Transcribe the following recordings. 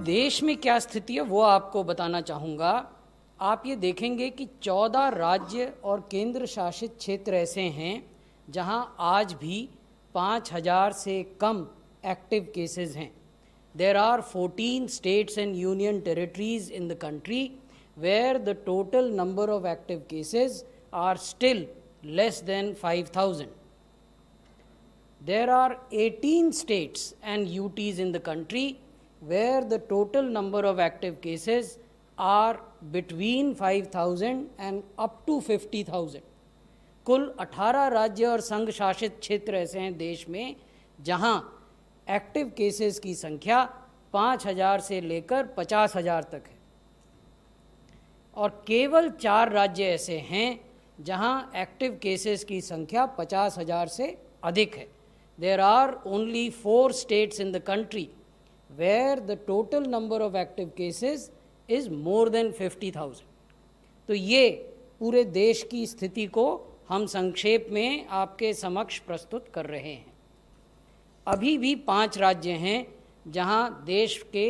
देश में क्या स्थिति है वो आपको बताना चाहूँगा। आप ये देखेंगे कि 14 राज्य और केंद्र शासित क्षेत्र ऐसे हैं जहां आज भी 5,000 से कम एक्टिव केसेस हैं। There are 14 states and union territories in the country where the total number of active cases are still less than 5,000. There are 18 states and UTs in the country where the total number of active cases are between 5,000 and up to 50,000. कुल 18 राज्य और संघ शासित क्षेत्र ऐसे हैं देश में जहां एक्टिव केसेस की संख्या 5,000 से लेकर 50,000 तक है, और केवल 4 राज्य ऐसे हैं जहां एक्टिव केसेस की संख्या 50,000 से अधिक है। There are only 4 states in the country where the total number of active cases is more than 50,000. तो ये पूरे देश की स्थिति को हम संक्षेप में आपके समक्ष प्रस्तुत कर रहे हैं। अभी भी 5 राज्य हैं जहां देश के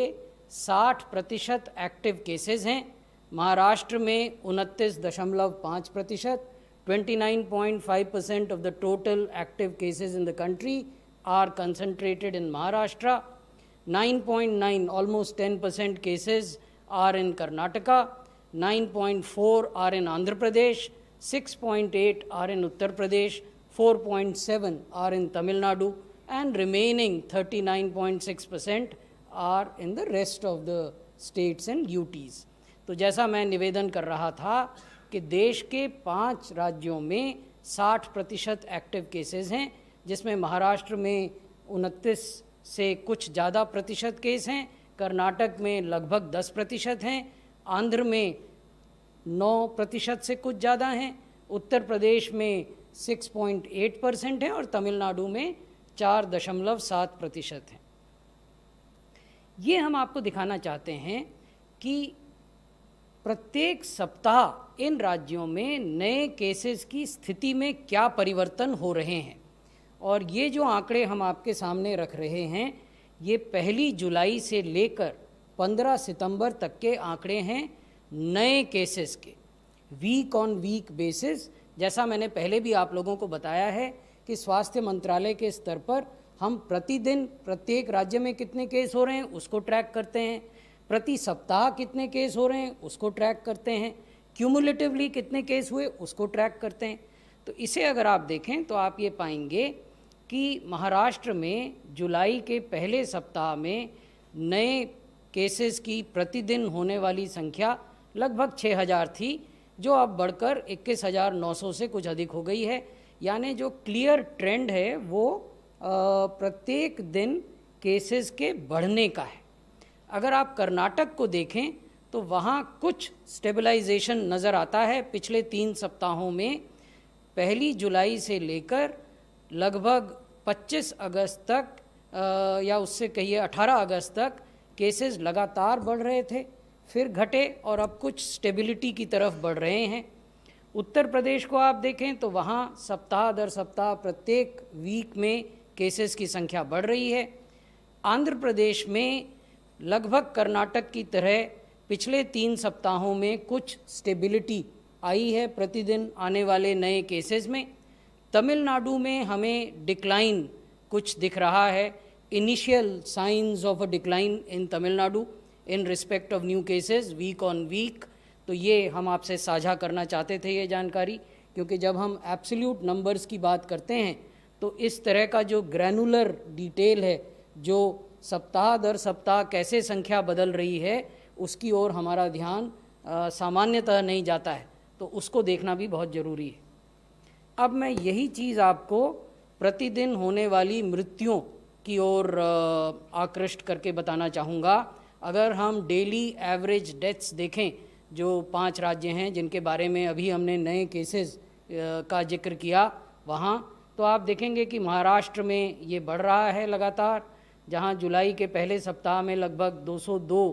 60% एक्टिव केसेस हैं। महाराष्ट्र में 29.5%, 29.5% of the total active cases in the country are concentrated in Maharashtra. 9.9, almost 10% cases are in Karnataka, 9.4 are in Andhra Pradesh, 6.8 are in Uttar Pradesh, 4.7 are in Tamil Nadu, and remaining 39.6% are in the rest of the states and UTs. तो जैसा मैं निवेदन कर रहा था कि देश के 5 राज्यों में 60% एक्टिव केसेस हैं, जिसमें महाराष्ट्र में 29 से कुछ ज़्यादा प्रतिशत केस हैं, कर्नाटक में लगभग 10% हैं, आंध्र में 9% से कुछ ज़्यादा हैं, उत्तर प्रदेश में 6.8% है और तमिलनाडु में 4.7% है। ये हम आपको दिखाना चाहते हैं कि प्रत्येक सप्ताह इन राज्यों में नए केसेस की स्थिति में क्या परिवर्तन हो रहे हैं, और ये जो आंकड़े हम आपके सामने रख रहे हैं ये 1 जुलाई से लेकर 15 सितंबर तक के आंकड़े हैं नए केसेस के, वीक ऑन वीक बेसिस। जैसा मैंने पहले भी आप लोगों को बताया है कि स्वास्थ्य मंत्रालय के स्तर पर हम प्रतिदिन प्रत्येक राज्य में कितने केस हो रहे हैं उसको ट्रैक करते हैं, प्रति सप्ताह कितने केस हो रहे हैं उसको ट्रैक करते हैं, क्यूमुलेटिवली कितने केस हुए उसको ट्रैक करते हैं। तो इसे अगर आप देखें तो आप ये पाएंगे कि महाराष्ट्र में जुलाई के पहले सप्ताह में नए केसेस की प्रतिदिन होने वाली संख्या लगभग 6,000 थी, जो अब बढ़कर 21,900 से कुछ अधिक हो गई है। यानी जो क्लियर ट्रेंड है वो प्रत्येक दिन केसेस के बढ़ने का है। अगर आप कर्नाटक को देखें तो वहाँ कुछ स्टेबलाइजेशन नज़र आता है। पिछले 3 सप्ताहों में 1 जुलाई से लेकर लगभग 25 अगस्त तक या उससे कहिए 18 अगस्त तक केसेस लगातार बढ़ रहे थे, फिर घटे और अब कुछ स्टेबिलिटी की तरफ बढ़ रहे हैं। उत्तर प्रदेश को आप देखें तो वहाँ सप्ताह दर सप्ताह प्रत्येक वीक में केसेस की संख्या बढ़ रही है। आंध्र प्रदेश में लगभग कर्नाटक की तरह पिछले 3 सप्ताहों में कुछ स्टेबिलिटी आई है प्रतिदिन आने वाले नए केसेस में। तमिलनाडु में हमें डिक्लाइन कुछ दिख रहा है, initial signs of a decline in Tamil Nadu in respect of new cases week on week. तो ये हम आपसे साझा करना चाहते थे ये जानकारी, क्योंकि जब हम एब्सोल्यूट नंबर्स की बात करते हैं तो इस तरह का जो ग्रैनुलर डिटेल है, जो सप्ताह दर सप्ताह कैसे संख्या बदल रही है उसकी ओर हमारा ध्यान सामान्यतः नहीं जाता है, तो उसको देखना भी बहुत ज़रूरी है। अब मैं यही चीज़ आपको प्रतिदिन होने वाली मृत्युओं की ओर आकृष्ट करके बताना चाहूँगा। अगर हम डेली एवरेज डेथ्स देखें, जो 5 राज्य हैं जिनके बारे में अभी हमने नए केसेस का जिक्र किया, वहाँ तो आप देखेंगे कि महाराष्ट्र में ये बढ़ रहा है लगातार, जहाँ जुलाई के पहले सप्ताह में लगभग 202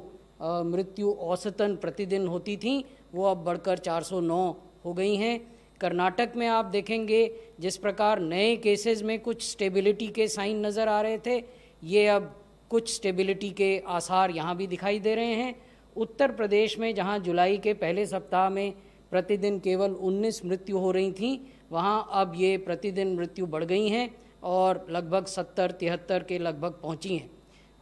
मृत्यु औसतन प्रतिदिन होती थीं, वो अब बढ़कर 409 हो गई हैं। कर्नाटक में आप देखेंगे जिस प्रकार नए केसेस में कुछ स्टेबिलिटी के साइन नज़र आ रहे थे, ये अब कुछ स्टेबिलिटी के आसार यहाँ भी दिखाई दे रहे हैं। उत्तर प्रदेश में जहाँ जुलाई के पहले सप्ताह में प्रतिदिन केवल 19 मृत्यु हो रही थी, वहाँ अब ये प्रतिदिन मृत्यु बढ़ गई हैं और लगभग 70-73 के लगभग पहुँची हैं।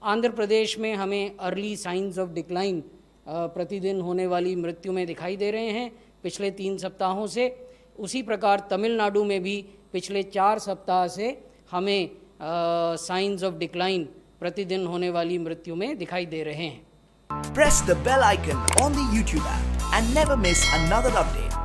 आंध्र प्रदेश में हमें अर्ली साइंस ऑफ डिक्लाइन प्रतिदिन होने वाली मृत्यु में दिखाई दे रहे हैं पिछले 3 सप्ताहों से। उसी प्रकार तमिलनाडु में भी पिछले 4 सप्ताह से हमें साइंस ऑफ डिक्लाइन प्रतिदिन होने वाली मृत्यु में दिखाई दे रहे हैं। Press the bell icon on the YouTube app and never miss another update.